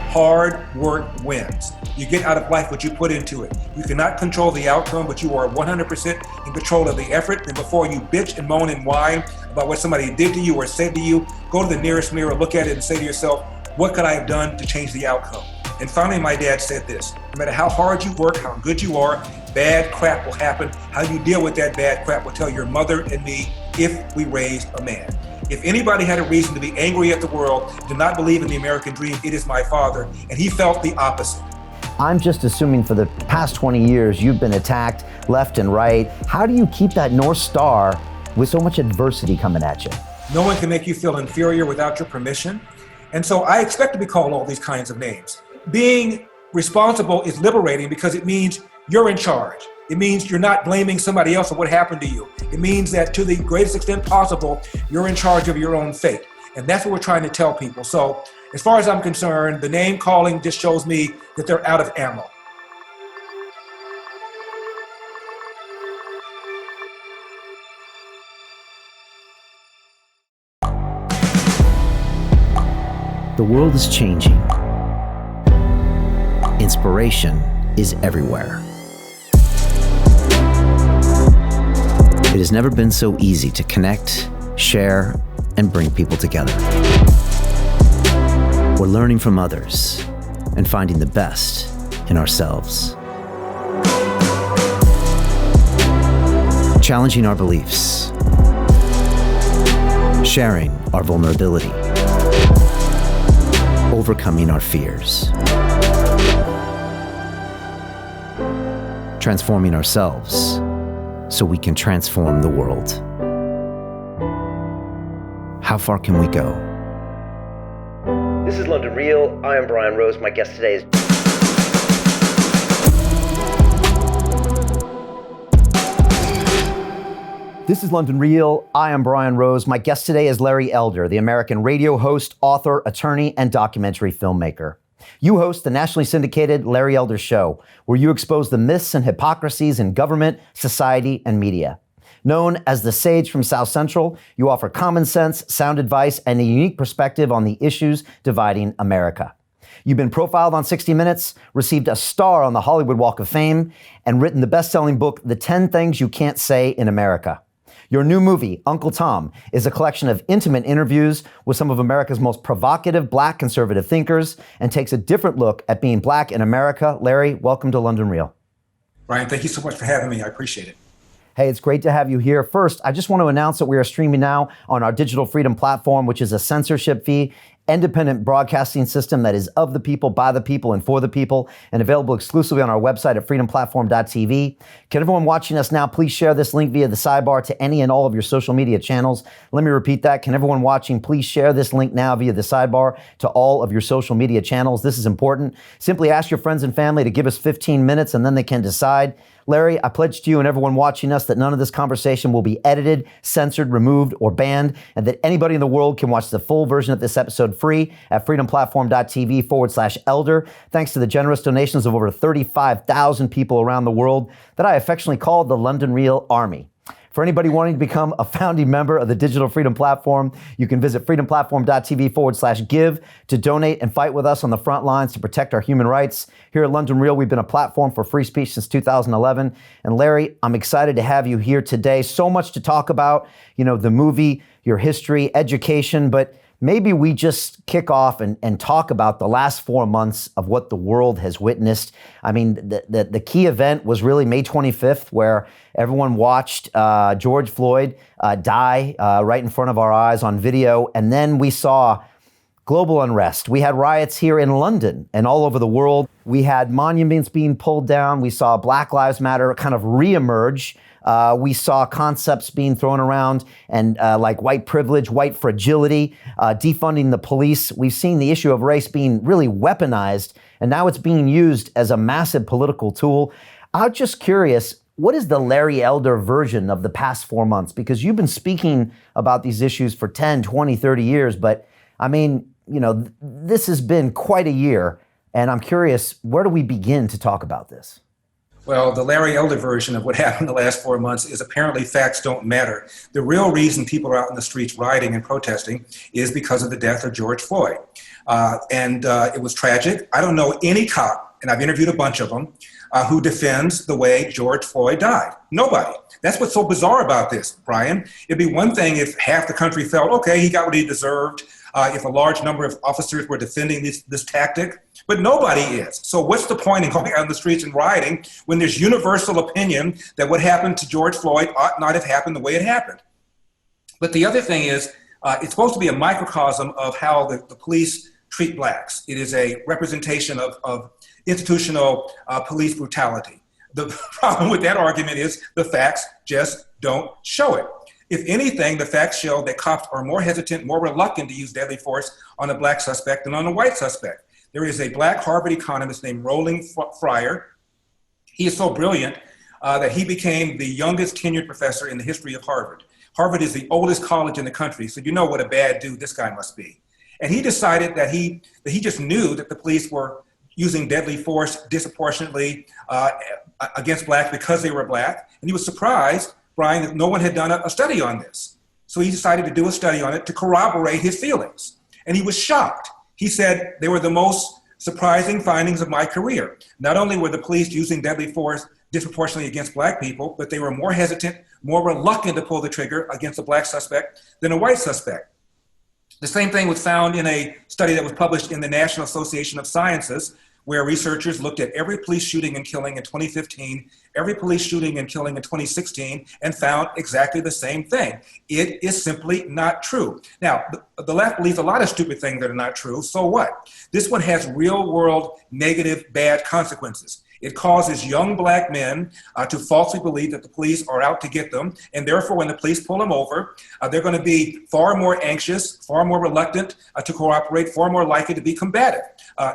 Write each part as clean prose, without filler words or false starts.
Hard work wins. You get out of life what you put into it. You cannot control the outcome, but you are 100% in control of the effort. And before you bitch and moan and whine about what somebody did to you or said to you, go to the nearest mirror, look at it and say to yourself, what could I have done to change the outcome? And finally, my dad said this: no matter how hard you work, how good you are, bad crap will happen. How you deal with that bad crap will tell your mother and me if we raised a man. If anybody had a reason to be angry at the world, to not believe in the American dream, it is my father, and he felt the opposite. I'm just assuming for the past 20 years, you've been attacked left and right. How do you keep that North Star with so much adversity coming at you? No one can make you feel inferior without your permission. And so I expect to be called all these kinds of names. Being responsible is liberating because it means you're in charge. It means you're not blaming somebody else for what happened to you. It means that to the greatest extent possible, you're in charge of your own fate. And that's what we're trying to tell people. So as far as I'm concerned, the name calling just shows me that they're out of ammo. The world is changing. Inspiration is everywhere. It has never been so easy to connect, share, and bring people together. We're learning from others and finding the best in ourselves. Challenging our beliefs. Sharing our vulnerability. Overcoming our fears. Transforming ourselves so we can transform the world. How far can we go? This is London Real. I am Brian Rose. My guest today is... This is London Real. I am Brian Rose. My guest today is Larry Elder, the American radio host, author, attorney, and documentary filmmaker. You host the nationally syndicated Larry Elder Show, where you expose the myths and hypocrisies in government, society, and media. Known as the Sage from South Central, you offer common sense, sound advice, and a unique perspective on the issues dividing America. You've been profiled on 60 Minutes, received a star on the Hollywood Walk of Fame, and written the best-selling book, The 10 Things You Can't Say in America. Your new movie, Uncle Tom, is a collection of intimate interviews with some of America's most provocative Black conservative thinkers and takes a different look at being Black in America. Larry, welcome to London Real. Brian, thank you so much for having me. I appreciate it. Hey, it's great to have you here. First, I just want to announce that we are streaming now on our Digital Freedom platform, which is a censorship-free, independent broadcasting system that is of the people, by the people, and for the people, and available exclusively on our website at freedomplatform.tv. Can everyone watching us now please share this link via the sidebar to any and all of your social media channels? Let me repeat that. Can everyone watching please share this link now via the sidebar to all of your social media channels? This is important. Simply ask your friends and family to give us 15 minutes and then they can decide. Larry, I pledge to you and everyone watching us that none of this conversation will be edited, censored, removed, or banned, and that anybody in the world can watch the full version of this episode free at freedomplatform.tv/elder, thanks to the generous donations of over 35,000 people around the world that I affectionately call the London Real Army. For anybody wanting to become a founding member of the Digital Freedom Platform, you can visit freedomplatform.tv/give to donate and fight with us on the front lines to protect our human rights. Here at London Real, we've been a platform for free speech since 2011. And Larry, I'm excited to have you here today. So much to talk about, the movie, your history, education, but maybe we just kick off and talk about the last 4 months of what the world has witnessed. I mean, the key event was really May 25th, where everyone watched George Floyd die right in front of our eyes on video. And then we saw global unrest. We had riots here in London and all over the world. We had monuments being pulled down. We saw Black Lives Matter kind of reemerge. We saw concepts being thrown around and like white privilege, white fragility, defunding the police. We've seen the issue of race being really weaponized, and now it's being used as a massive political tool. I'm just curious, what is the Larry Elder version of the past 4 months? Because you've been speaking about these issues for 10, 20, 30 years, but I mean, this has been quite a year, and I'm curious, where do we begin to talk about this? Well, the Larry Elder version of what happened the last 4 months is apparently facts don't matter. The real reason people are out in the streets rioting and protesting is because of the death of George Floyd. It was tragic. I don't know any cop, and I've interviewed a bunch of them, who defends the way George Floyd died. Nobody. That's what's so bizarre about this, Brian. It'd be one thing if half the country felt, okay, he got what he deserved, if a large number of officers were defending this tactic, but nobody is. So what's the point in going out on the streets and rioting when there's universal opinion that what happened to George Floyd ought not have happened the way it happened? But the other thing is, it's supposed to be a microcosm of how the police treat blacks. It is a representation of institutional police brutality. The problem with that argument is the facts just don't show it. If anything, the facts show that cops are more hesitant, more reluctant to use deadly force on a black suspect than on a white suspect. There is a black Harvard economist named Roland Fryer. He is so brilliant that he became the youngest tenured professor in the history of Harvard. Harvard is the oldest college in the country, so you know what a bad dude this guy must be. And he decided that he just knew that the police were using deadly force disproportionately against blacks because they were black. And he was surprised, Brian, that no one had done a study on this. So he decided to do a study on it to corroborate his feelings. And he was shocked. He said they were the most surprising findings of my career. Not only were the police using deadly force disproportionately against black people, but they were more hesitant, more reluctant to pull the trigger against a black suspect than a white suspect. The same thing was found in a study that was published in the National Association of Sciences, where researchers looked at every police shooting and killing in 2015, every police shooting and killing in 2016, and found exactly the same thing. It is simply not true. Now, the left believes a lot of stupid things that are not true, so what? This one has real world negative bad consequences. It causes young black men to falsely believe that the police are out to get them, and therefore when the police pull them over, they're going to be far more anxious, far more reluctant to cooperate, far more likely to be combative.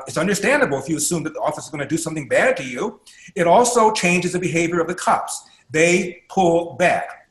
It's understandable if you assume that the officer is going to do something bad to you. It also changes the behavior of the cops. They pull back.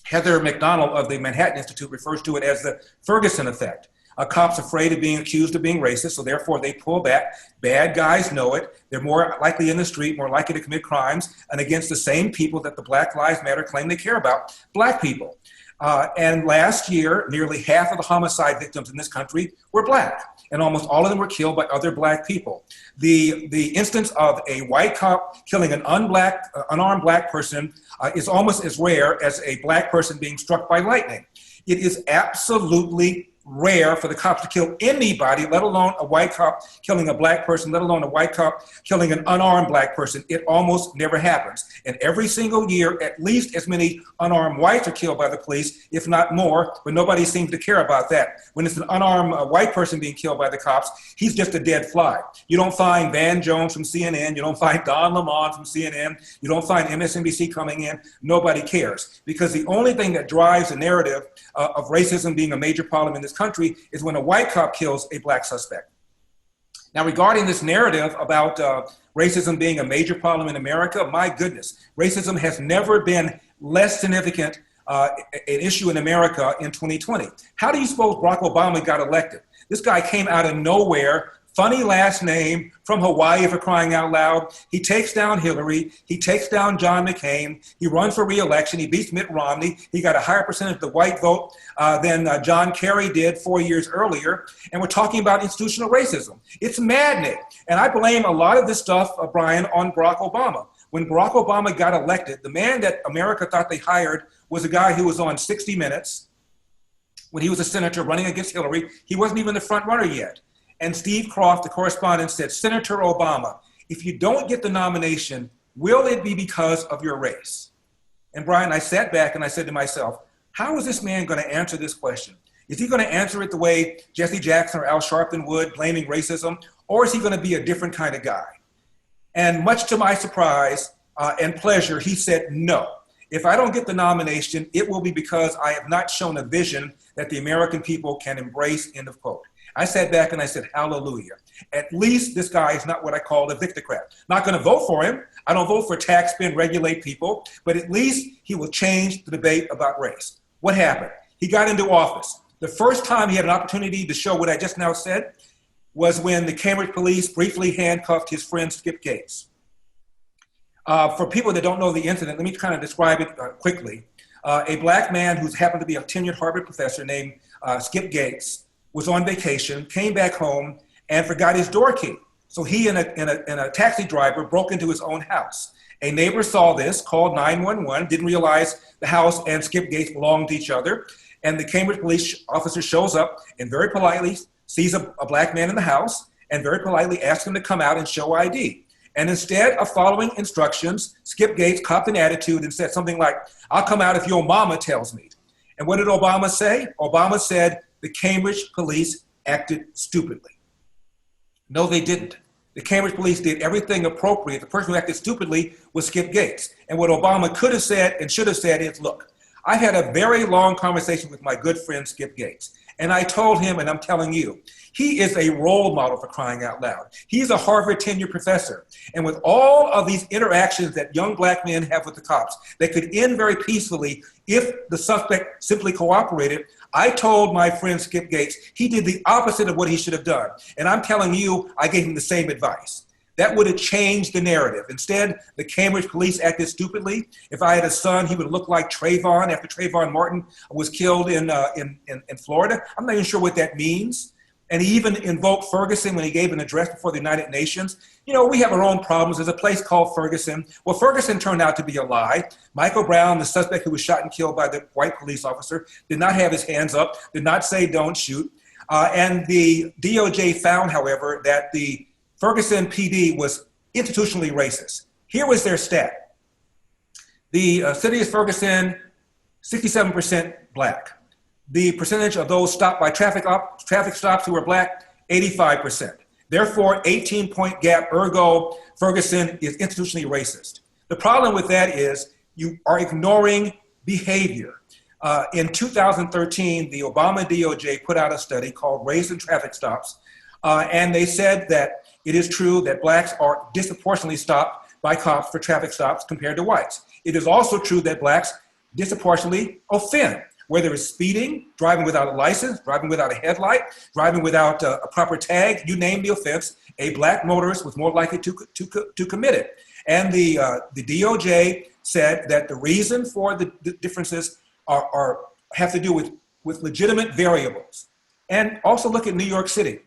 Heather McDonald of the Manhattan Institute refers to it as the Ferguson effect. A cop's afraid of being accused of being racist, so therefore they pull back. Bad guys know it. They're more likely in the street, more likely to commit crimes, and against the same people that the Black Lives Matter claim they care about, black people. And last year, nearly half of the homicide victims in this country were black, and almost all of them were killed by other black people. The instance of a white cop killing an unarmed black person is almost as rare as a black person being struck by lightning. It is absolutely rare for the cops to kill anybody, let alone a white cop killing a black person, let alone a white cop killing an unarmed black person. It almost never happens. And every single year, at least as many unarmed whites are killed by the police, if not more, but nobody seems to care about that. When it's an unarmed white person being killed by the cops, he's just a dead fly. You don't find Van Jones from CNN, you don't find Don Lemon from CNN, you don't find MSNBC coming in, nobody cares. Because the only thing that drives the narrative of racism being a major problem in this country is when a white cop kills a black suspect. Now, regarding this narrative about racism being a major problem in America, my goodness, racism has never been less significant an issue in America in 2020. How do you suppose Barack Obama got elected? This guy came out of nowhere, funny last name, from Hawaii for crying out loud. He takes down Hillary. He takes down John McCain. He runs for re-election. He beats Mitt Romney. He got a higher percentage of the white vote than John Kerry did 4 years earlier. And we're talking about institutional racism. It's maddening. And I blame a lot of this stuff, Brian, on Barack Obama. When Barack Obama got elected, the man that America thought they hired was a guy who was on 60 Minutes. When he was a senator running against Hillary, he wasn't even the front runner yet. And Steve Croft, the correspondent, said, Senator Obama, if you don't get the nomination, will it be because of your race? And Brian, I sat back and I said to myself, how is this man going to answer this question? Is he going to answer it the way Jesse Jackson or Al Sharpton would, blaming racism? Or is he going to be a different kind of guy? And much to my surprise and pleasure, he said, no. If I don't get the nomination, it will be because I have not shown a vision that the American people can embrace, end of quote. I sat back and I said, hallelujah. At least this guy is not what I call a victocrat. Not going to vote for him. I don't vote for tax, spend, regulate people, but at least he will change the debate about race. What happened? He got into office. The first time he had an opportunity to show what I just now said was when the Cambridge police briefly handcuffed his friend Skip Gates. For people that don't know the incident, let me kind of describe it quickly. A black man who happened to be a tenured Harvard professor named Skip Gates was on vacation, came back home, and forgot his door key. So he and a taxi driver broke into his own house. A neighbor saw this, called 911, didn't realize the house and Skip Gates belonged to each other. And the Cambridge police officer shows up and very politely sees a black man in the house and very politely asks him to come out and show ID. And instead of following instructions, Skip Gates copped an attitude and said something like, "I'll come out if your mama tells me." And what did Obama say? Obama said the Cambridge police acted stupidly. No, they didn't. The Cambridge police did everything appropriate. The person who acted stupidly was Skip Gates. And what Obama could have said and should have said is, look, I had a very long conversation with my good friend Skip Gates. And I told him, and I'm telling you, he is a role model for crying out loud. He's a Harvard tenured professor. And with all of these interactions that young black men have with the cops, they could end very peacefully if the suspect simply cooperated. I told my friend Skip Gates, he did the opposite of what he should have done. And I'm telling you, I gave him the same advice. That would have changed the narrative. Instead, the Cambridge police acted stupidly. If I had a son, he would look like Trayvon after Trayvon Martin was killed in Florida. I'm not even sure what that means. And he even invoked Ferguson when he gave an address before the United Nations. You know, we have our own problems. There's a place called Ferguson. Well, Ferguson turned out to be a lie. Michael Brown, the suspect who was shot and killed by the white police officer, did not have his hands up, did not say don't shoot. And the DOJ found, however, that the Ferguson PD was institutionally racist. Here was their stat. The city of Ferguson, 67% black. The percentage of those stopped by traffic stops who were black, 85%. Therefore, 18-point gap, ergo, Ferguson is institutionally racist. The problem with that is you are ignoring behavior. In 2013, the Obama DOJ put out a study called Race and Traffic Stops, and they said that it is true that blacks are disproportionately stopped by cops for traffic stops compared to whites. It is also true that blacks disproportionately offend, whether it's speeding, driving without a license, driving without a headlight, driving without a proper tag, you name the offense, a black motorist was more likely to commit it. And the DOJ said that the reason for the differences have to do with legitimate variables. And also look at New York City.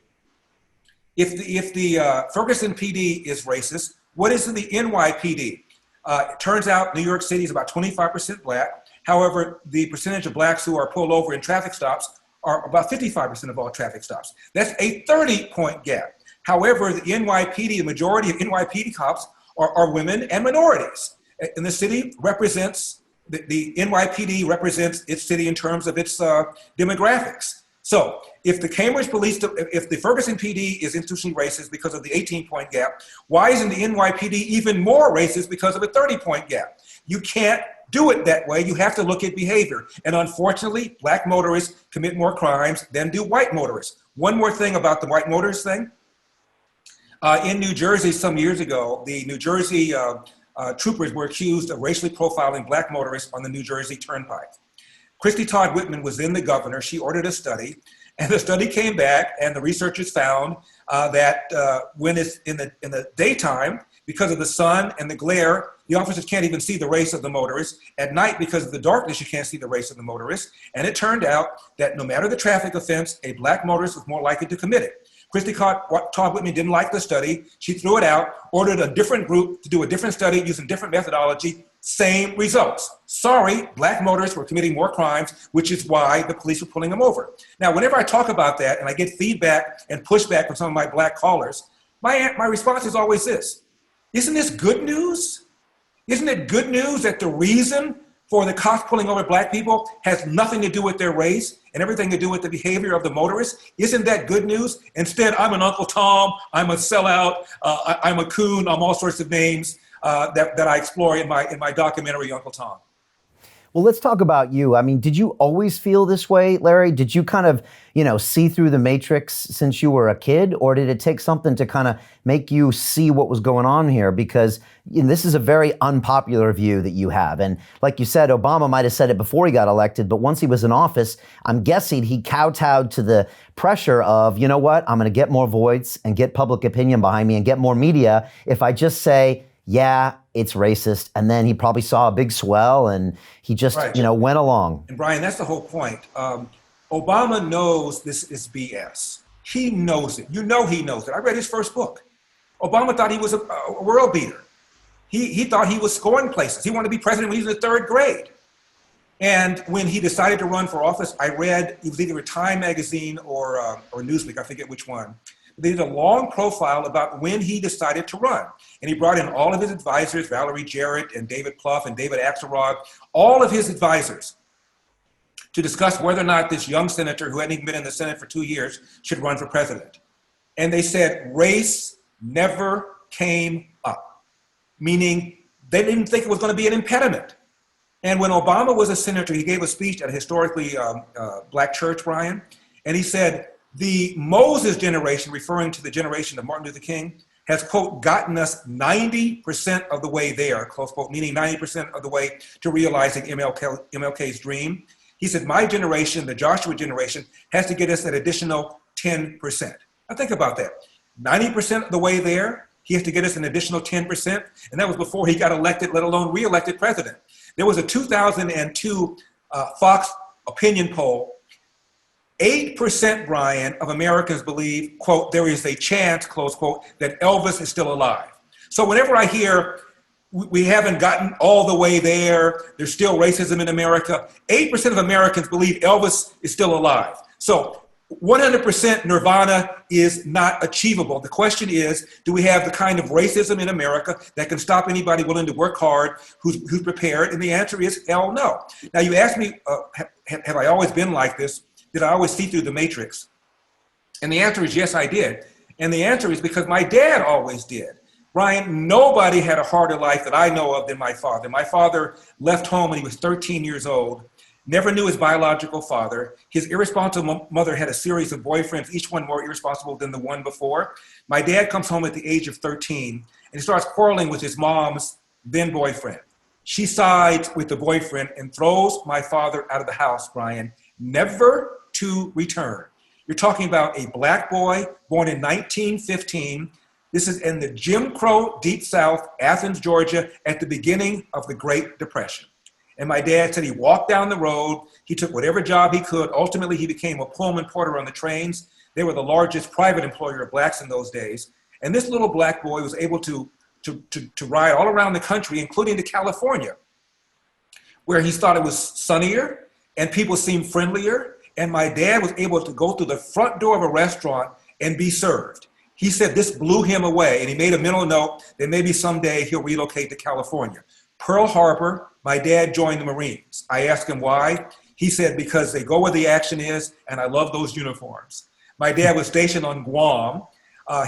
If the Ferguson PD is racist, what is the NYPD? It turns out New York City is about 25% black. However, the percentage of blacks who are pulled over in traffic stops are about 55% of all traffic stops. That's a 30-point gap. However, the NYPD, the majority of NYPD cops are women and minorities. And the city represents, the NYPD represents its city in terms of its demographics. So if the Cambridge police, if the Ferguson PD is institutionally racist because of the 18-point gap, why isn't the NYPD even more racist because of a 30-point gap? You can't do it that way. You have to look at behavior. And unfortunately, black motorists commit more crimes than do white motorists. One more thing about the white motorist thing. In New Jersey some years ago, the New Jersey troopers were accused of racially profiling black motorists on the New Jersey Turnpike. Christy Todd Whitman was then the governor. She ordered a study, and the study came back, and the researchers found that when it's in the daytime, because of the sun and the glare, the officers can't even see the race of the motorist. At night, because of the darkness, you can't see the race of the motorist. And it turned out that no matter the traffic offense, a black motorist was more likely to commit it. Christy Todd Whitman didn't like the study. She threw it out, ordered a different group to do a different study using different methodology. Same results. Sorry, black motorists were committing more crimes, which is why the police were pulling them over. Now, whenever I talk about that and I get feedback and pushback from some of my black callers, my response is always this. Isn't this good news? Isn't it good news that the reason for the cops pulling over black people has nothing to do with their race and everything to do with the behavior of the motorist? Isn't that good news? Instead, I'm an Uncle Tom, I'm a sellout, I'm a coon, I'm all sorts of names that I explore in my documentary, Uncle Tom. Well, let's talk about you. I mean, did you always feel this way, Larry? Did you kind of, see through the matrix since you were a kid, or did it take something to kind of make you see what was going on here? Because this is a very unpopular view that you have. And like you said, Obama might have said it before he got elected, but once he was in office, I'm guessing he kowtowed to the pressure of, you know what, I'm going to get more votes and get public opinion behind me and get more media if I just say, yeah, it's racist. And then he probably saw a big swell and he just, Right. Went along. And Brian, that's the whole point. Obama knows this is BS. He knows it. He knows it. I read his first book. Obama thought he was a world beater. He thought he was scoring places. He wanted to be president when he was in the 3rd grade. And when he decided to run for office, I read, it was either a Time magazine or Newsweek, I forget which one. They did a long profile about when he decided to run. And he brought in all of his advisors, Valerie Jarrett and David Plouffe and David Axelrod, all of his advisors, to discuss whether or not this young senator who hadn't even been in the Senate for 2 years should run for president. And they said race never came up, meaning they didn't think it was going to be an impediment. And when Obama was a senator, he gave a speech at a historically black church, Brian, and he said, the Moses generation, referring to the generation of Martin Luther King, has, quote, gotten us 90% of the way there, close quote, meaning 90% of the way to realizing MLK's dream. He said, my generation, the Joshua generation, has to get us an additional 10%. Now think about that. 90% of the way there, he has to get us an additional 10%, and that was before he got elected, let alone re-elected president. There was a 2002 Fox opinion poll. 8%, Brian, of Americans believe, quote, there is a chance, close quote, that Elvis is still alive. So whenever I hear we haven't gotten all the way there, there's still racism in America, 8% of Americans believe Elvis is still alive. So 100% nirvana is not achievable. The question is, do we have the kind of racism in America that can stop anybody willing to work hard, who's prepared? And the answer is hell no. Now you asked me, have I always been like this? Did I always see through the matrix? And the answer is yes, I did. And the answer is because my dad always did. Brian, nobody had a harder life that I know of than my father. My father left home when he was 13 years old, never knew his biological father. His irresponsible mother had a series of boyfriends, each one more irresponsible than the one before. My dad comes home at the age of 13 and he starts quarreling with his mom's then boyfriend. She sides with the boyfriend and throws my father out of the house, Brian, never to return. You're talking about a black boy born in 1915. This is in the Jim Crow Deep South, Athens, Georgia, at the beginning of the Great Depression. And my dad said he walked down the road. He took whatever job he could. Ultimately, he became a Pullman porter on the trains. They were the largest private employer of blacks in those days. And this little black boy was able to ride all around the country, including to California, where he thought it was sunnier and people seemed friendlier. And my dad was able to go through the front door of a restaurant and be served. He said this blew him away, and he made a mental note that maybe someday he'll relocate to California. Pearl Harbor, my dad joined the Marines. I asked him why. He said, because they go where the action is, and I love those uniforms. My dad was stationed on Guam.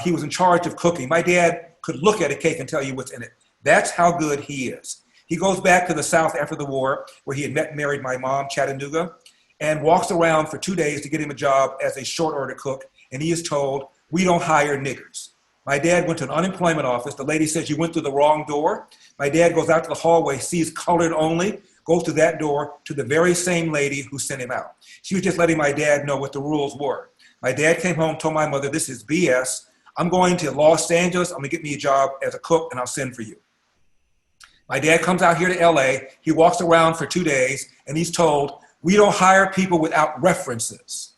He was in charge of cooking. My dad could look at a cake and tell you what's in it. That's how good he is. He goes back to the South after the war, where he had met and married my mom, Chattanooga, and walks around for 2 days to get him a job as a short order cook. And he is told, we don't hire niggers. My dad went to an unemployment office. The lady says, you went through the wrong door. My dad goes out to the hallway, sees colored only, goes to that door to the very same lady who sent him out. She was just letting my dad know what the rules were. My dad came home, told my mother, this is BS. I'm going to Los Angeles. I'm gonna get me a job as a cook and I'll send for you. My dad comes out here to LA. He walks around for 2 days and he's told, we don't hire people without references.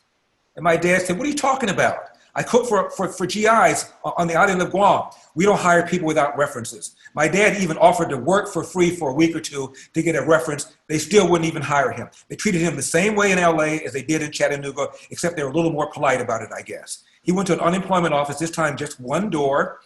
And my dad said, what are you talking about? I cook for GIs on the island of Guam. We don't hire people without references. My dad even offered to work for free for a week or two to get a reference. They still wouldn't even hire him. They treated him the same way in LA as they did in Chattanooga, except they were a little more polite about it, I guess. He went to an unemployment office, this time just one door,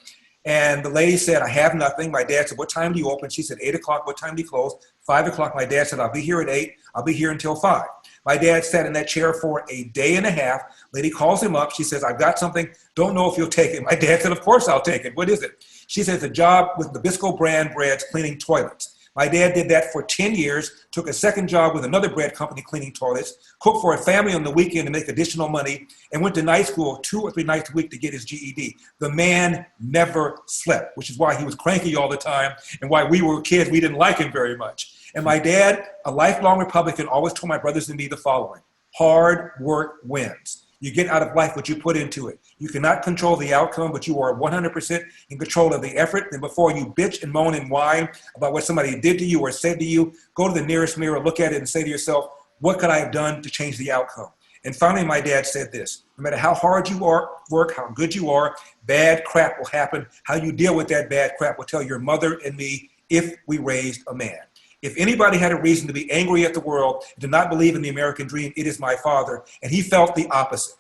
and the lady said, I have nothing. My dad said, what time do you open? She said, 8 o'clock. What time do you close? 5 o'clock. My dad said, I'll be here at 8. I'll be here until 5. My dad sat in that chair for a day and a half. Lady calls him up. She says, I've got something. Don't know if you'll take it. My dad said, of course I'll take it. What is it? She says, a job with Nabisco brand breads cleaning toilets. My dad did that for 10 years, took a second job with another bread company cleaning toilets, cooked for a family on the weekend to make additional money, and went to night school 2 or 3 nights a week to get his GED. The man never slept, which is why he was cranky all the time and why we were kids, we didn't like him very much. And my dad, a lifelong Republican, always told my brothers and me the following: hard work wins. You get out of life what you put into it. You cannot control the outcome, but you are 100% in control of the effort. And before you bitch and moan and whine about what somebody did to you or said to you, go to the nearest mirror, look at it and say to yourself, what could I have done to change the outcome? And finally, my dad said this: no matter how hard you work, how good you are, bad crap will happen. How you deal with that bad crap will tell your mother and me if we raised a man. If anybody had a reason to be angry at the world, to not believe in the American dream, it is my father. And he felt the opposite.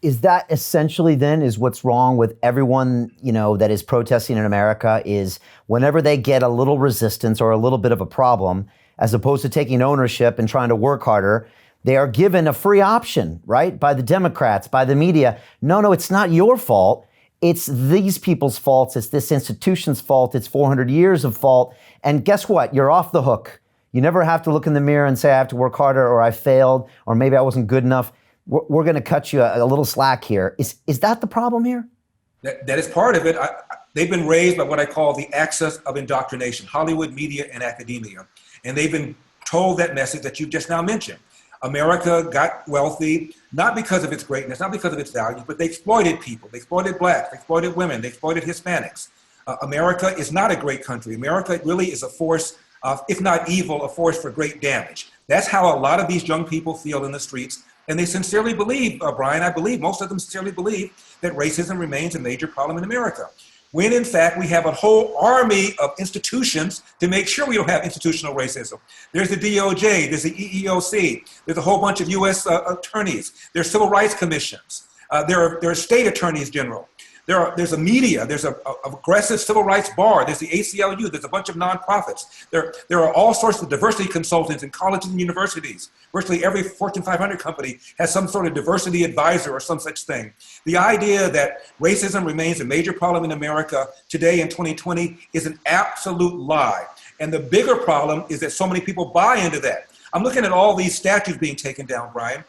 Is that essentially then is what's wrong with everyone, that is protesting in America, is whenever they get a little resistance or a little bit of a problem, as opposed to taking ownership and trying to work harder, they are given a free option, right? By the Democrats, by the media. No, it's not your fault. It's these people's faults. It's this institution's fault. It's 400 years of fault. And guess what? You're off the hook. You never have to look in the mirror and say, I have to work harder, or I failed, or maybe I wasn't good enough. We're going to cut you a little slack here. Is that the problem here? That is part of it. They've been raised by what I call the axis of indoctrination, Hollywood, media, and academia. And they've been told that message that you've just now mentioned. America got wealthy, not because of its greatness, not because of its values, but they exploited people. They exploited blacks, they exploited women, they exploited Hispanics. America is not a great country. America really is a force of, if not evil, a force for great damage. That's how a lot of these young people feel in the streets. And they sincerely believe, Brian, I believe, most of them sincerely believe that racism remains a major problem in America. When in fact we have a whole army of institutions to make sure we don't have institutional racism. There's the DOJ, there's the EEOC, there's a whole bunch of U.S. attorneys, there's civil rights commissions, there are state attorneys general, there's a media, there's a aggressive civil rights bar, there's the ACLU, there's a bunch of nonprofits, there are all sorts of diversity consultants in colleges and universities. Virtually every Fortune 500 company has some sort of diversity advisor or some such thing. The idea that racism remains a major problem in America today in 2020 is an absolute lie. And the bigger problem is that so many people buy into that. I'm looking at all these statues being taken down, Brian.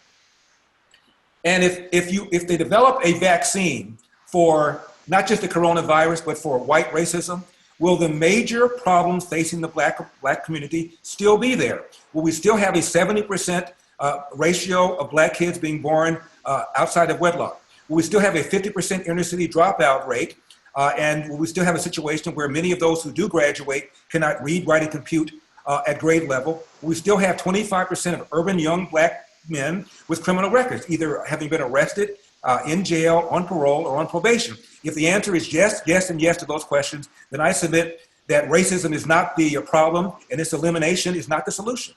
And if they develop a vaccine for not just the coronavirus, but for white racism, will the major problems facing the black community still be there? Will we still have a 70% ratio of black kids being born outside of wedlock? Will we still have a 50% inner city dropout rate? And will we still have a situation where many of those who do graduate cannot read, write, and compute at grade level? Will we still have 25% of urban young black men with criminal records, either having been arrested, in jail, on parole, or on probation? If the answer is yes, yes, and yes to those questions, then I submit that racism is not the problem and its elimination is not the solution.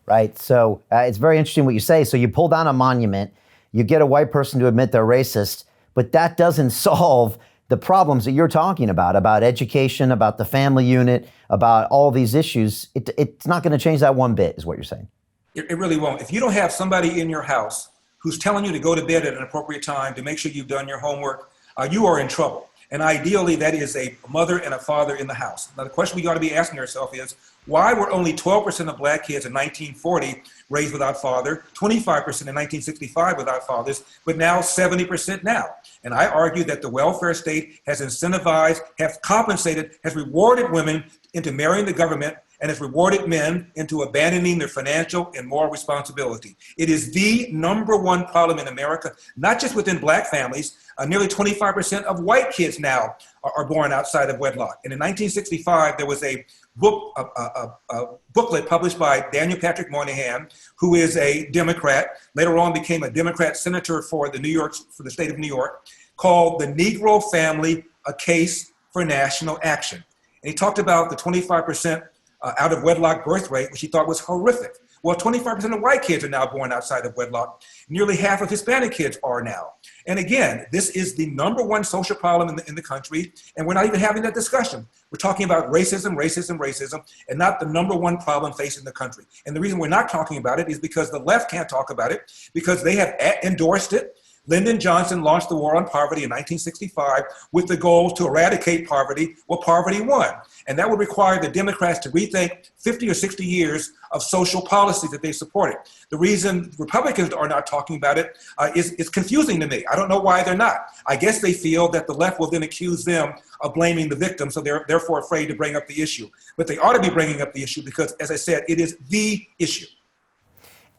Right. So it's very interesting what you say. So you pull down a monument, you get a white person to admit they're racist, but that doesn't solve the problems that you're talking about education, about the family unit, about all these issues. It's not going to change that one bit, is what you're saying. It really won't. If you don't have somebody in your house who's telling you to go to bed at an appropriate time to make sure you've done your homework, you are in trouble. And ideally, that is a mother and a father in the house. Now, the question we ought to be asking ourselves is, why were only 12% of black kids in 1940 raised without father, 25% in 1965 without fathers, but now 70% now? And I argue that the welfare state has incentivized, has compensated, has rewarded women into marrying the government, and has rewarded men into abandoning their financial and moral responsibility. It is the number one problem in America, not just within black families. Nearly 25% of white kids now are born outside of wedlock. And in 1965, there was a booklet published by Daniel Patrick Moynihan, who is a Democrat, later on became a Democrat senator for the state of New York, called The Negro Family, A Case for National Action. And he talked about the 25% out of wedlock birth rate, which he thought was horrific. Well, 25% of white kids are now born outside of wedlock. Nearly half of Hispanic kids are now. And again, this is the number one social problem in the country, and we're not even having that discussion. We're talking about racism, and not the number one problem facing the country. And the reason we're not talking about it is because the left can't talk about it, because they have endorsed it. Lyndon Johnson launched the war on poverty in 1965 with the goal to eradicate poverty. Well, poverty won. And that would require the Democrats to rethink 50 or 60 years of social policies that they supported. The reason Republicans are not talking about it is confusing to me. I don't know why they're not. I guess they feel that the left will then accuse them of blaming the victim, so they're therefore afraid to bring up the issue. But they ought to be bringing up the issue because, as I said, it is the issue.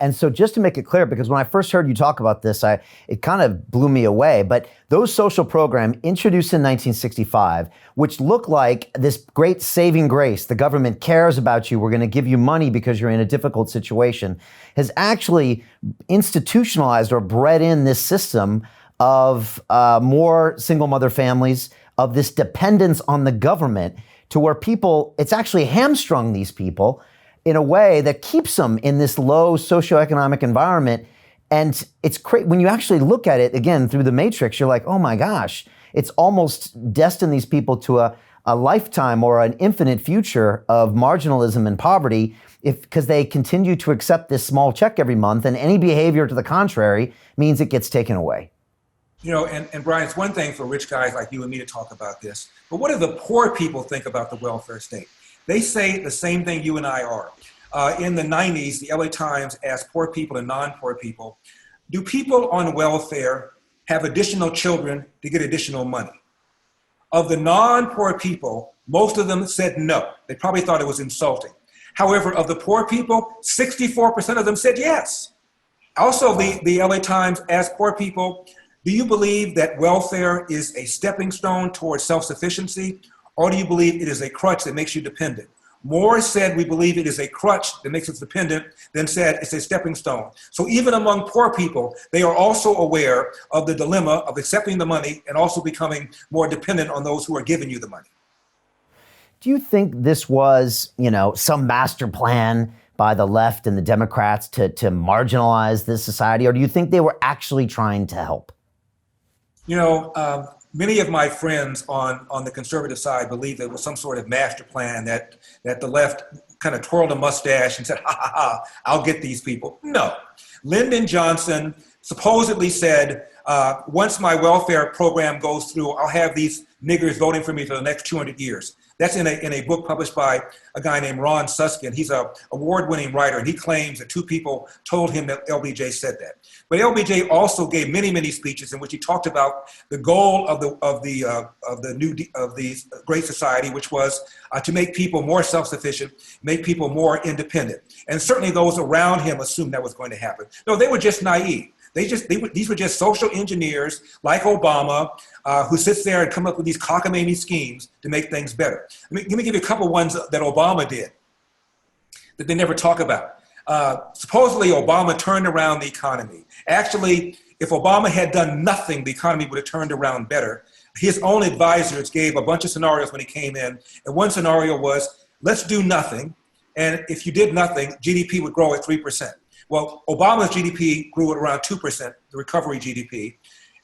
And so just to make it clear, because when I first heard you talk about this, it kind of blew me away. But those social programs introduced in 1965, which look like this great saving grace, the government cares about you, we're going to give you money because you're in a difficult situation, has actually institutionalized or bred in this system of more single mother families, of this dependence on the government, to where people, it's actually hamstrung these people in a way that keeps them in this low socioeconomic environment. And it's crazy when you actually look at it again through the matrix, you're like, oh my gosh, it's almost destined these people to a lifetime or an infinite future of marginalism and poverty because they continue to accept this small check every month, and any behavior to the contrary means it gets taken away. You know, and Brian, it's one thing for rich guys like you and me to talk about this, but what do the poor people think about the welfare state? They say the same thing you and I are. In the 90s, the LA Times asked poor people and non-poor people, do people on welfare have additional children to get additional money? Of the non-poor people, most of them said no. They probably thought it was insulting. However, of the poor people, 64% of them said yes. Also, the LA Times asked poor people, do you believe that welfare is a stepping stone towards self-sufficiency, or do you believe it is a crutch that makes you dependent? More said we believe it is a crutch that makes us dependent than said it's a stepping stone. So even among poor people, they are also aware of the dilemma of accepting the money and also becoming more dependent on those who are giving you the money. Do you think this was, some master plan by the left and the Democrats to marginalize this society, or do you think they were actually trying to help? Many of my friends on the conservative side believe there was some sort of master plan that the left kind of twirled a mustache and said, ha, ha, ha, I'll get these people. No. Lyndon Johnson supposedly said, once my welfare program goes through, I'll have these niggers voting for me for the next 200 years. That's in a book published by a guy named Ron Suskind. He's an award-winning writer, and he claims that two people told him that LBJ said that. But LBJ also gave many, many speeches in which he talked about the goal of the Great Society, which was to make people more self-sufficient, make people more independent. And certainly those around him assumed that was going to happen. No, they were just naive. These were just social engineers like Obama, who sits there and come up with these cockamamie schemes to make things better. Let me give you a couple ones that Obama did that they never talk about. Supposedly Obama turned around the economy. Actually, if Obama had done nothing, the economy would have turned around better. His own advisors gave a bunch of scenarios when he came in. And one scenario was, let's do nothing. And if you did nothing, GDP would grow at 3%. Well, Obama's GDP grew at around 2%, the recovery GDP.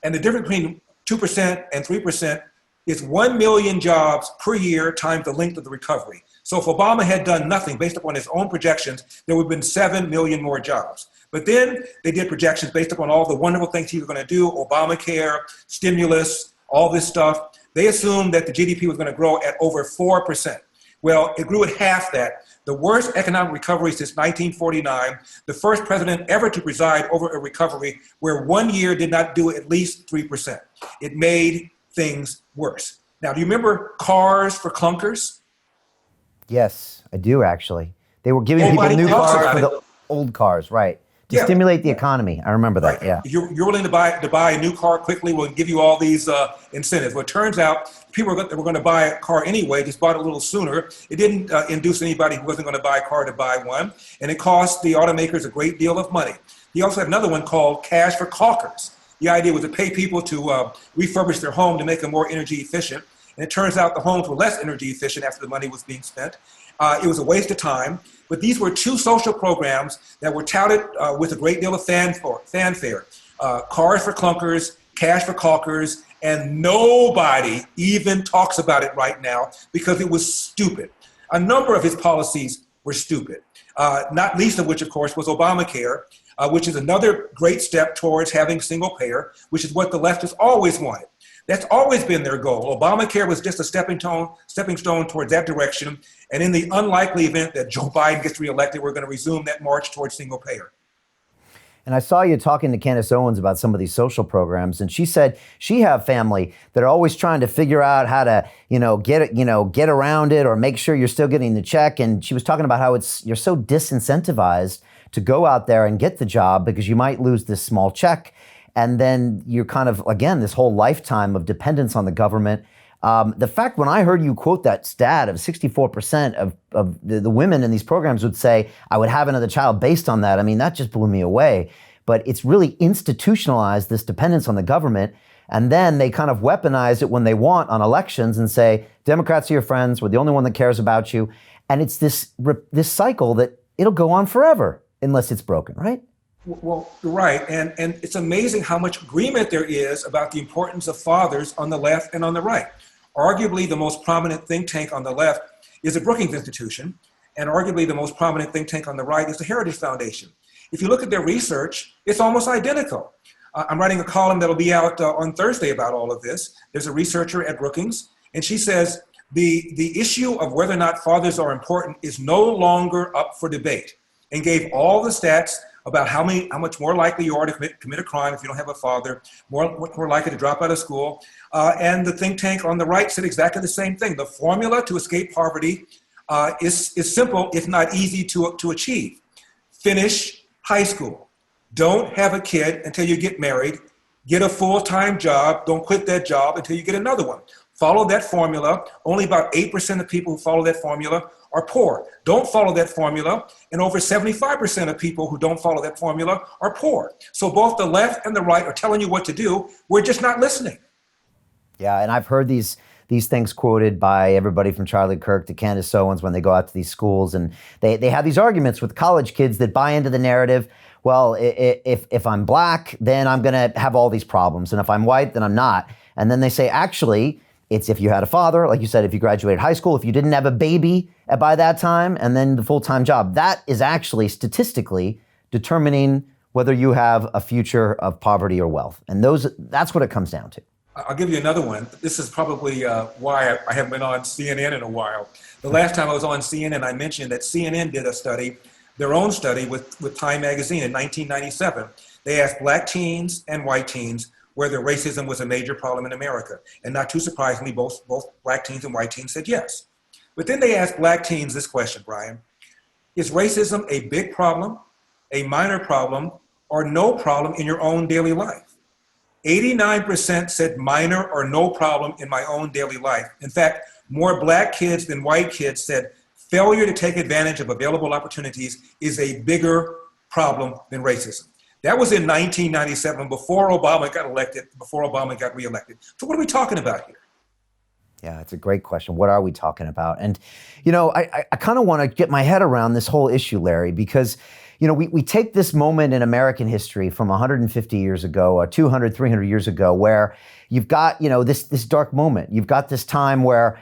And the difference between 2% and 3% is 1 million jobs per year times the length of the recovery. So if Obama had done nothing based upon his own projections, there would have been 7 million more jobs. But then they did projections based upon all the wonderful things he was going to do, Obamacare, stimulus, all this stuff. They assumed that the GDP was going to grow at over 4%. Well, it grew at half that. The worst economic recovery since 1949, the first president ever to preside over a recovery where 1 year did not do at least 3%. It made things worse. Now, do you remember cars for clunkers? Yes, I do actually. They were giving people new cars for the old cars, right? To stimulate the economy. I remember that, yeah. You're willing to buy a new car quickly, we'll give you all these incentives. Well, it turns out people that were going to buy a car anyway just bought it a little sooner. It didn't induce anybody who wasn't going to buy a car to buy one, and it cost the automakers a great deal of money. He also had another one called cash for caulkers. The idea was to pay people to refurbish their home to make them more energy efficient, and it turns out the homes were less energy efficient after the money was being spent. It was a waste of time, but these were two social programs that were touted with a great deal of fanfare. Cars for clunkers, cash for caulkers, and nobody even talks about it right now because it was stupid. A number of his policies were stupid, not least of which, of course, was Obamacare, which is another great step towards having single payer, which is what the left has always wanted. That's always been their goal. Obamacare was just a stepping stone towards that direction. And in the unlikely event that Joe Biden gets reelected, we're going to resume that march towards single payer. And I saw you talking to Candace Owens about some of these social programs, and she said she have family that are always trying to figure out how to, get around it or make sure you're still getting the check. And she was talking about how you're so disincentivized to go out there and get the job because you might lose this small check. And then you're kind of, again, this whole lifetime of dependence on the government. The fact when I heard you quote that stat of 64% of the women in these programs would say, I would have another child based on that. I mean, that just blew me away. But it's really institutionalized this dependence on the government. And then they kind of weaponize it when they want on elections and say, Democrats are your friends. We're the only one that cares about you. And it's this cycle that it'll go on forever unless it's broken, right? Well, you're right. And it's amazing how much agreement there is about the importance of fathers on the left and on the right. Arguably, the most prominent think tank on the left is the Brookings Institution. And arguably, the most prominent think tank on the right is the Heritage Foundation. If you look at their research, it's almost identical. I'm writing a column that'll be out on Thursday about all of this. There's a researcher at Brookings, and she says the issue of whether or not fathers are important is no longer up for debate, and gave all the stats about how much more likely you are to commit a crime if you don't have a father, more likely to drop out of school. And the think tank on the right said exactly the same thing. The formula to escape poverty is simple, if not easy to achieve. Finish high school. Don't have a kid until you get married. Get a full-time job. Don't quit that job until you get another one. Follow that formula. Only about 8% of people who follow that formula are poor. Don't follow that formula, and over 75% of people who don't follow that formula are poor. So both the left and the right are telling you what to do. We're just not listening. Yeah, and I've heard these things quoted by everybody from Charlie Kirk to Candace Owens when they go out to these schools, and they have these arguments with college kids that buy into the narrative. Well, if I'm black, then I'm going to have all these problems, and if I'm white, then I'm not. And then they say, actually, it's if you had a father, like you said, if you graduated high school, if you didn't have a baby by that time, and then the full-time job, that is actually statistically determining whether you have a future of poverty or wealth. And that's what it comes down to. I'll give you another one. This is probably why I haven't been on CNN in a while. The last time I was on CNN, I mentioned that CNN did a study, their own study with Time Magazine in 1997. They asked black teens and white teens whether racism was a major problem in America. And not too surprisingly, both black teens and white teens said yes. But then they asked black teens this question, Brian: is racism a big problem, a minor problem, or no problem in your own daily life? 89% said minor or no problem in my own daily life. In fact, more black kids than white kids said failure to take advantage of available opportunities is a bigger problem than racism. That was in 1997, before Obama got elected, before Obama got reelected. So what are we talking about here? Yeah, it's a great question. What are we talking about? And, I kind of want to get my head around this whole issue, Larry, because, we take this moment in American history from 150 years ago, or 200, 300 years ago, where you've got, this dark moment. You've got this time where,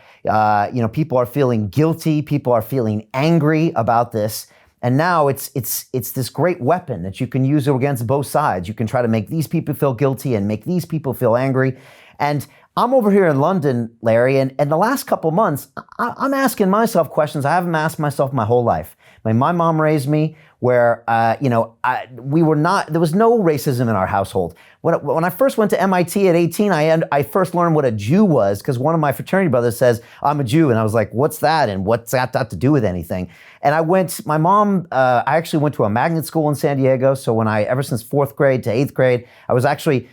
people are feeling guilty, people are feeling angry about this. And now it's this great weapon that you can use against both sides. You can try to make these people feel guilty and make these people feel angry. And I'm over here in London, Larry, and the last couple months, I'm asking myself questions I haven't asked myself my whole life. My mom raised me where, there was no racism in our household. When I first went to MIT at 18, I first learned what a Jew was because one of my fraternity brothers says, I'm a Jew. And I was like, what's that? And what's that got to do with anything? And I actually went to a magnet school in San Diego. So ever since 4th grade to 8th grade, I was actually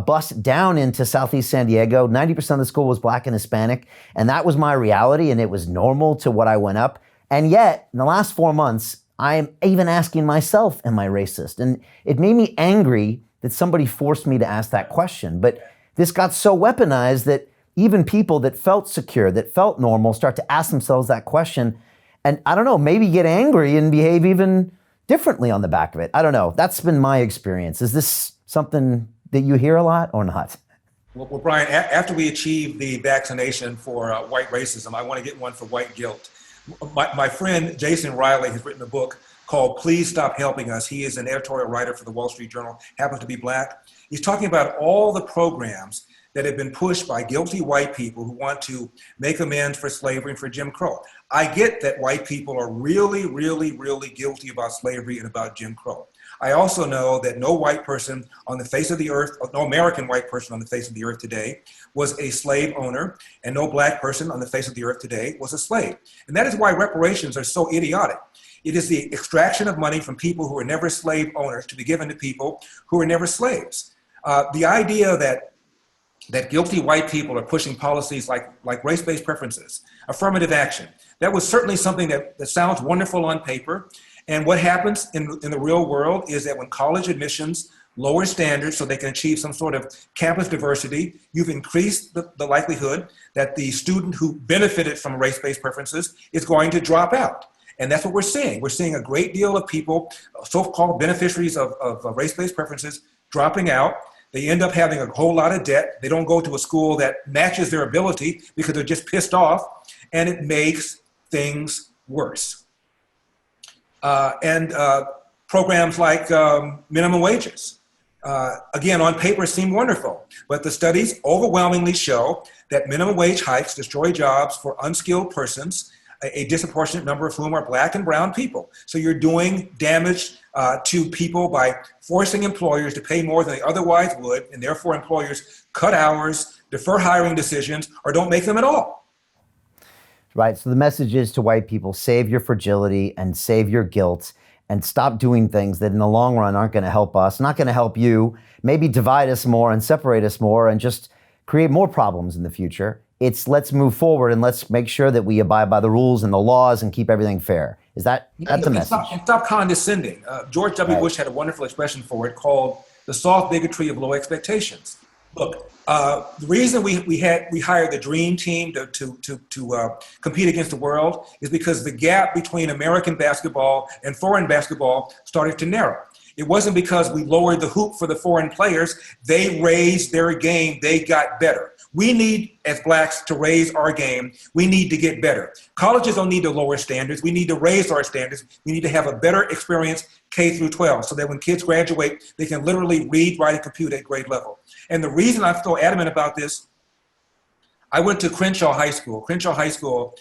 bused down into Southeast San Diego. 90% of the school was black and Hispanic. And that was my reality. And it was normal to what I went up. And yet, in the last 4 months, I'm even asking myself, am I racist? And it made me angry that somebody forced me to ask that question. But this got so weaponized that even people that felt secure, that felt normal, start to ask themselves that question. And I don't know, maybe get angry and behave even differently on the back of it. I don't know. That's been my experience. Is this something that you hear a lot or not? Well, Brian, after we achieve the vaccination for white racism, I want to get one for white guilt. My friend Jason Riley has written a book called Please Stop Helping Us. He is an editorial writer for the Wall Street Journal, happens to be black. He's talking about all the programs that have been pushed by guilty white people who want to make amends for slavery and for Jim Crow. I get that white people are really, really, really guilty about slavery and about Jim Crow. I also know that no white person on the face of the earth, no American white person on the face of the earth today was a slave owner, and no black person on the face of the earth today was a slave. And that is why reparations are so idiotic. It is the extraction of money from people who were never slave owners to be given to people who were never slaves. The idea that guilty white people are pushing policies like race-based preferences, affirmative action, that was certainly something that sounds wonderful on paper. And what happens in the real world is that when college admissions lower standards so they can achieve some sort of campus diversity, you've increased the likelihood that the student who benefited from race-based preferences is going to drop out. And that's what we're seeing. We're seeing a great deal of people, so-called beneficiaries of race-based preferences, dropping out. They end up having a whole lot of debt. They don't go to a school that matches their ability because they're just pissed off, and it makes things worse. And programs like minimum wages, again, on paper seem wonderful, but the studies overwhelmingly show that minimum wage hikes destroy jobs for unskilled persons, a disproportionate number of whom are black and brown people. So you're doing damage to people by forcing employers to pay more than they otherwise would, and therefore employers cut hours, defer hiring decisions, or don't make them at all. Right. So the message is to white people, save your fragility and save your guilt and stop doing things that in the long run aren't going to help us, not going to help you, maybe divide us more and separate us more and just create more problems in the future. It's let's move forward and let's make sure that we abide by the rules and the laws and keep everything fair. Is that that's the message? Stop condescending. George W. Bush had a wonderful expression for it called the soft bigotry of low expectations. Look, the reason we hired the dream team to compete against the world is because the gap between American basketball and foreign basketball started to narrow. It wasn't because we lowered the hoop for the foreign players. They raised their game. They got better. We need, as blacks, to raise our game. We need to get better. Colleges don't need to lower standards. We need to raise our standards. We need to have a better experience K through 12 so that when kids graduate, they can literally read, write, and compute at grade level. And the reason I'm so adamant about this, I went to Crenshaw High School. Crenshaw High School,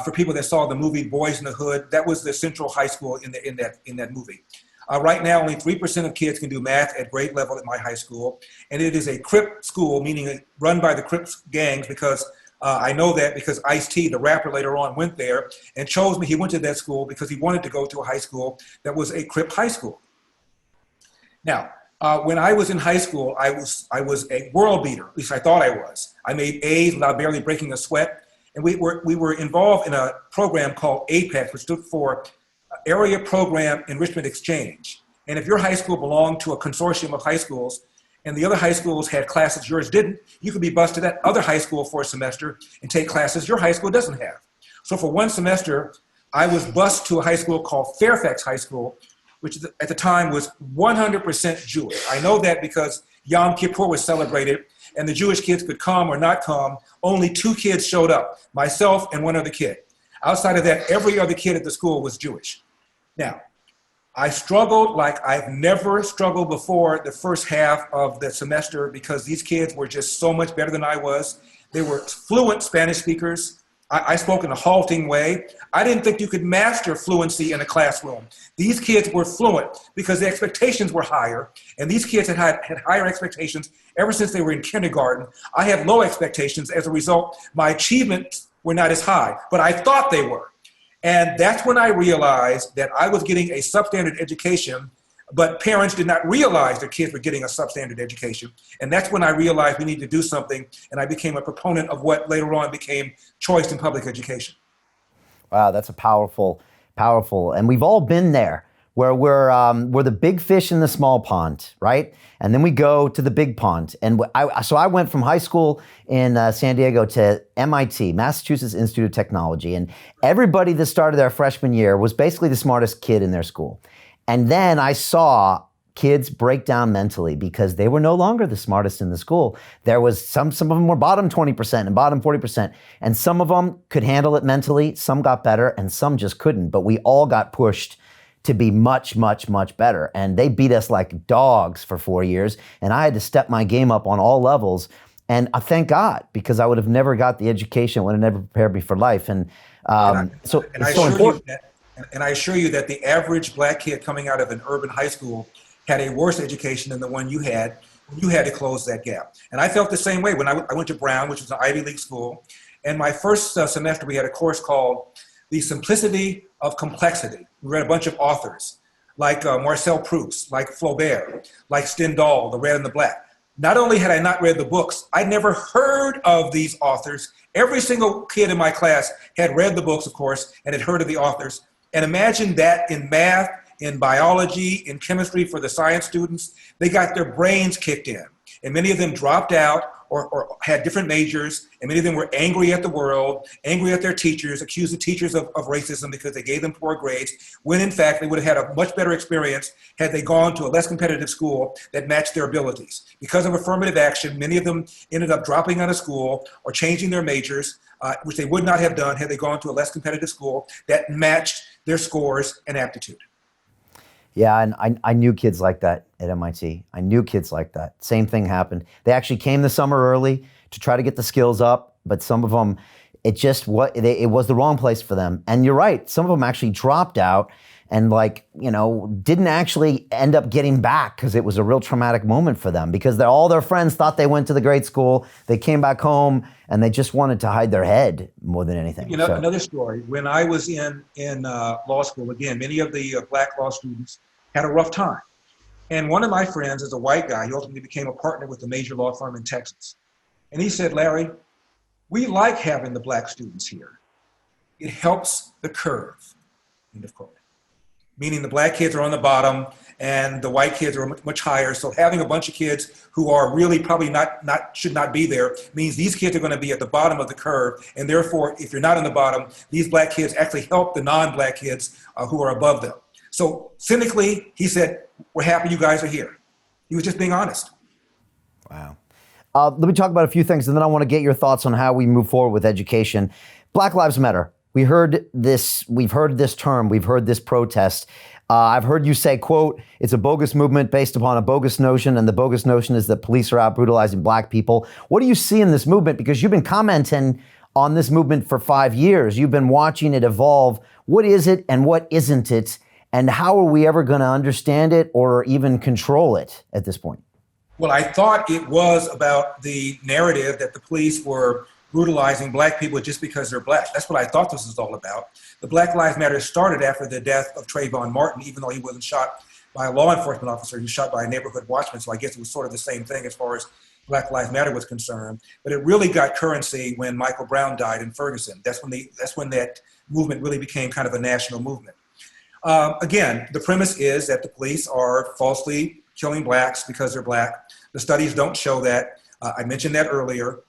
for people that saw the movie Boys in the Hood, that was the central high school in that movie. Right now, only 3% of kids can do math at grade level at my high school. And it is a Crip school, meaning run by the Crips gangs, because I know that because Ice-T, the rapper, later on went there and chose me. He went to that school because he wanted to go to a high school that was a Crip high school. Now, when I was in high school, I was a world beater. At least I thought I was. I made A's without barely breaking a sweat. And we were involved in a program called APEX, which stood for Area Program Enrichment Exchange. And if your high school belonged to a consortium of high schools and the other high schools had classes yours didn't, you could be bused to that other high school for a semester and take classes your high school doesn't have. So for one semester, I was bused to a high school called Fairfax High School, which at the time was 100% Jewish. I know that because Yom Kippur was celebrated and the Jewish kids could come or not come. Only 2 kids showed up, myself and one other kid. Outside of that, every other kid at the school was Jewish. Now, I struggled like I've never struggled before the first half of the semester because these kids were just so much better than I was. They were fluent Spanish speakers. I spoke in a halting way. I didn't think you could master fluency in a classroom. These kids were fluent because the expectations were higher, and these kids had higher expectations ever since they were in kindergarten. I had low expectations. As a result, my achievements were not as high, but I thought they were. And that's when I realized that I was getting a substandard education, but parents did not realize their kids were getting a substandard education. And that's when I realized we need to do something, and I became a proponent of what later on became choice in public education. Wow, that's a powerful, and we've all been there where we're the big fish in the small pond, right? And then we go to the big pond. And so I went from high school in San Diego to MIT, Massachusetts Institute of Technology. And everybody that started their freshman year was basically the smartest kid in their school. And then I saw kids break down mentally because they were no longer the smartest in the school. There was some of them were bottom 20% and bottom 40%. And some of them could handle it mentally. Some got better and some just couldn't. But we all got pushed to be much, much, much better. And they beat us like dogs for 4 years. And I had to step my game up on all levels. And I thank God, because I would have never got the education, would have never prepared me for life. And so it's so important. And I assure you that the average black kid coming out of an urban high school had a worse education than the one you had when you had to close that gap. And I felt the same way when I went to Brown, which was an Ivy League school. And my first semester, we had a course called The Simplicity of Complexity. We read a bunch of authors like Marcel Proust, like Flaubert, like Stendhal, The Red and the Black. Not only had I not read the books, I'd never heard of these authors. Every single kid in my class had read the books, of course, and had heard of the authors. And imagine that in math, in biology, in chemistry for the science students, they got their brains kicked in. And many of them dropped out or had different majors, and many of them were angry at the world, angry at their teachers, accused the teachers of racism because they gave them poor grades, when in fact they would have had a much better experience had they gone to a less competitive school that matched their abilities. Because of affirmative action, many of them ended up dropping out of school or changing their majors, which they would not have done had they gone to a less competitive school that matched their scores and aptitude. Yeah, and I knew kids like that at MIT. I knew kids like that. Same thing happened. They actually came the summer early to try to get the skills up, but some of them, it was the wrong place for them. And you're right, some of them actually dropped out and didn't actually end up getting back because it was a real traumatic moment for them because all their friends thought they went to the great school. They came back home and they just wanted to hide their head more than anything. You know, another story, when I was in law school, again, many of the black law students had a rough time. And one of my friends is a white guy. He ultimately became a partner with a major law firm in Texas. And he said, Larry, we like having the black students here. It helps the curve, end of quote. Meaning the black kids are on the bottom and the white kids are much higher. So having a bunch of kids who are really probably should not be there means these kids are going to be at the bottom of the curve. And therefore, if you're not on the bottom, these black kids actually help the non-black kids who are above them. So cynically, he said, we're happy you guys are here. He was just being honest. Wow. Let me talk about a few things, and then I want to get your thoughts on how we move forward with education. Black Lives Matter. We've heard this term, we've heard this protest. I've heard you say, quote, it's a bogus movement based upon a bogus notion, and the bogus notion is that police are out brutalizing black people. What do you see in this movement? Because you've been commenting on this movement for 5 years. You've been watching it evolve. What is it and what isn't it? And how are we ever going to understand it or even control it at this point? Well, I thought it was about the narrative that the police were brutalizing black people just because they're black. That's what I thought this was all about. The Black Lives Matter started after the death of Trayvon Martin, even though he wasn't shot by a law enforcement officer, he was shot by a neighborhood watchman. So I guess it was sort of the same thing as far as Black Lives Matter was concerned. But it really got currency when Michael Brown died in Ferguson. That's when that movement really became kind of a national movement. Again, the premise is that the police are falsely killing blacks because they're black. The studies don't show that. I mentioned that earlier.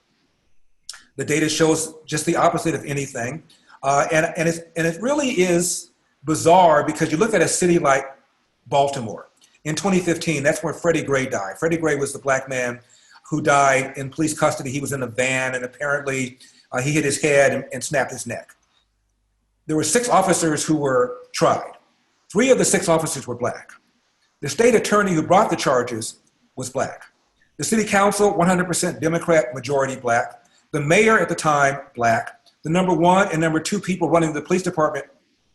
The data shows just the opposite of anything. And it really is bizarre because you look at a city like Baltimore. In 2015, that's where Freddie Gray died. Freddie Gray was the black man who died in police custody. He was in a van and apparently he hit his head and snapped his neck. There were 6 officers who were tried. 3 of the 6 officers were black. The state attorney who brought the charges was black. The city council, 100% Democrat, majority black. The mayor at the time, black. The number 1 and number 2 people running the police department,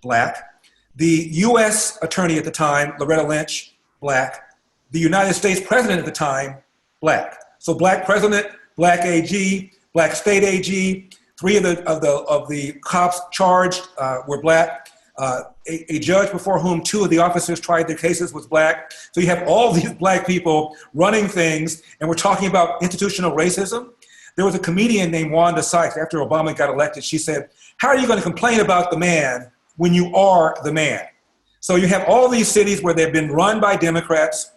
black. The U.S. attorney at the time, Loretta Lynch, black. The United States president at the time, black. So black president, black AG, black state AG. 3 of the cops charged were black. A judge before whom 2 of the officers tried their cases was black. So you have all these black people running things, and we're talking about institutional racism. There was a comedian named Wanda Sykes, after Obama got elected, she said, how are you going to complain about the man when you are the man? So you have all these cities where they've been run by Democrats.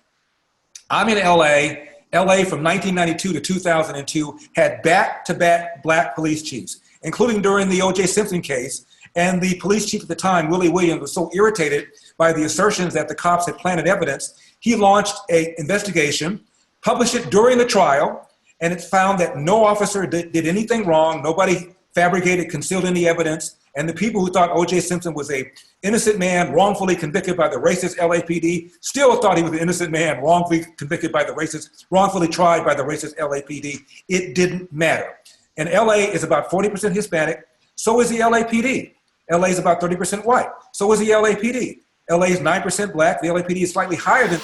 I'm in LA. LA from 1992 to 2002 had back-to-back black police chiefs, including during the O.J. Simpson case. And the police chief at the time, Willie Williams, was so irritated by the assertions that the cops had planted evidence, he launched an investigation, published it during the trial, and it found that no officer did anything wrong. Nobody fabricated, concealed any evidence. And the people who thought O.J. Simpson was an innocent man wrongfully convicted by the racist LAPD still thought he was an innocent man wrongfully convicted by the racist, wrongfully tried by the racist LAPD. It didn't matter. And LA is about 40% Hispanic. So is the LAPD. LA is about 30% white. So is the LAPD. LA is 9% black. The LAPD is slightly higher than...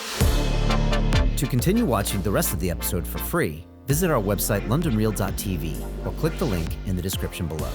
To continue watching the rest of the episode for free, visit our website londonreal.tv or click the link in the description below.